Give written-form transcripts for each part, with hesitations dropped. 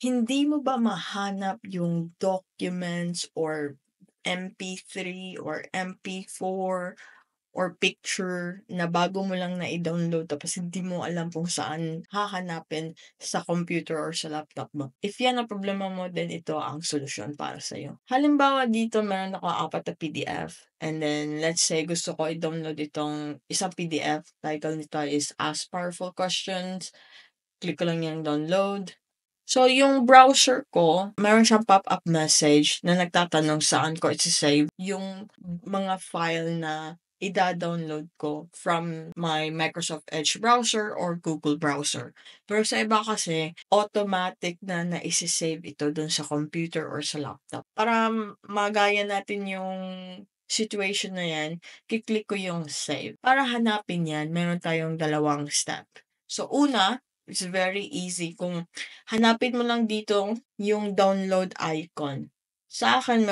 Hindi mo ba mahanap yung documents or MP3 or MP4 or picture na bago mo lang na-i-download tapos hindi mo alam kung saan hahanapin sa computer or sa laptop mo? If yan ang problema mo, then ito ang solusyon para sa'yo. Halimbawa dito meron ako 4 na PDF and then let's say gusto ko i-download itong isang PDF, title nito is Ask Powerful Questions. Click ko lang yung download. So, yung browser ko, meron siyang pop-up message na nagtatanong saan ko isi-save yung mga file na ida-download ko from my Microsoft Edge browser or Google browser. Pero sa iba kasi, automatic na naisi-save ito dun sa computer or sa laptop. Para magaya natin yung situation na yan, kiklik ko yung save. Para hanapin yan, meron tayong dalawang step. So, una, it's very easy. Kung hanapin mo lang dito yung download icon. Sa akin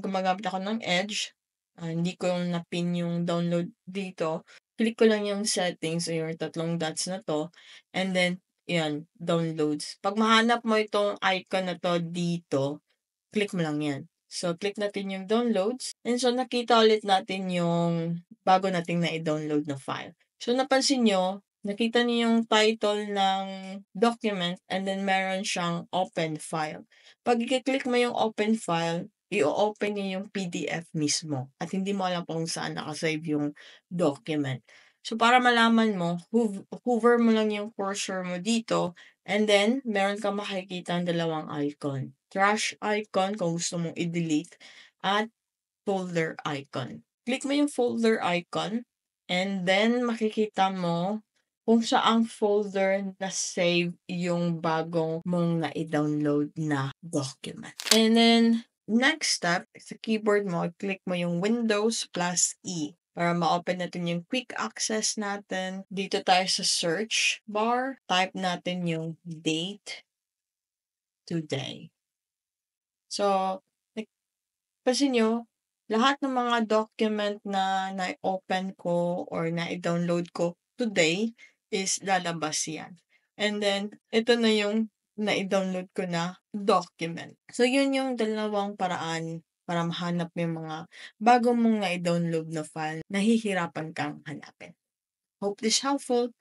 gumagamit ako ng Edge, hindi ko na-pin yung download dito. Click ko lang yung settings o yung 3 dots na 'to and then 'yan, downloads. 'Pag mahanap mo itong icon na 'to dito, click mo lang 'yan. So, click natin yung downloads and so nakita ulit natin yung bago nating nai-download na file. So, napansin niyo, nakita niyo yung title ng document and then meron siyang open file. 'Pag i-click mo yung open file, i-o-open niya yung PDF mismo at hindi mo alam kung saan naka-save yung document. So, para malaman mo, hover mo lang yung cursor mo dito and then meron kang makikitang dalawang icon. Trash icon kung gusto mong i-delete at folder icon. Click mo yung folder icon and then makikita mo kung saang folder na save yung bagong mong nai-download na document. And then, next step, sa keyboard mo, click mo yung Windows plus E para ma-open natin yung quick access natin. Dito tayo sa search bar, type natin yung date today. So, pansin nyo, lahat ng mga document na na-open ko or na-download ko today is lalabas yan. And then, ito na yung na-download ko na document. So, yun yung dalawang paraan para mahanap mo yung mga bago mong na-download na file na hihirapan kang hanapin. Hope this helpful.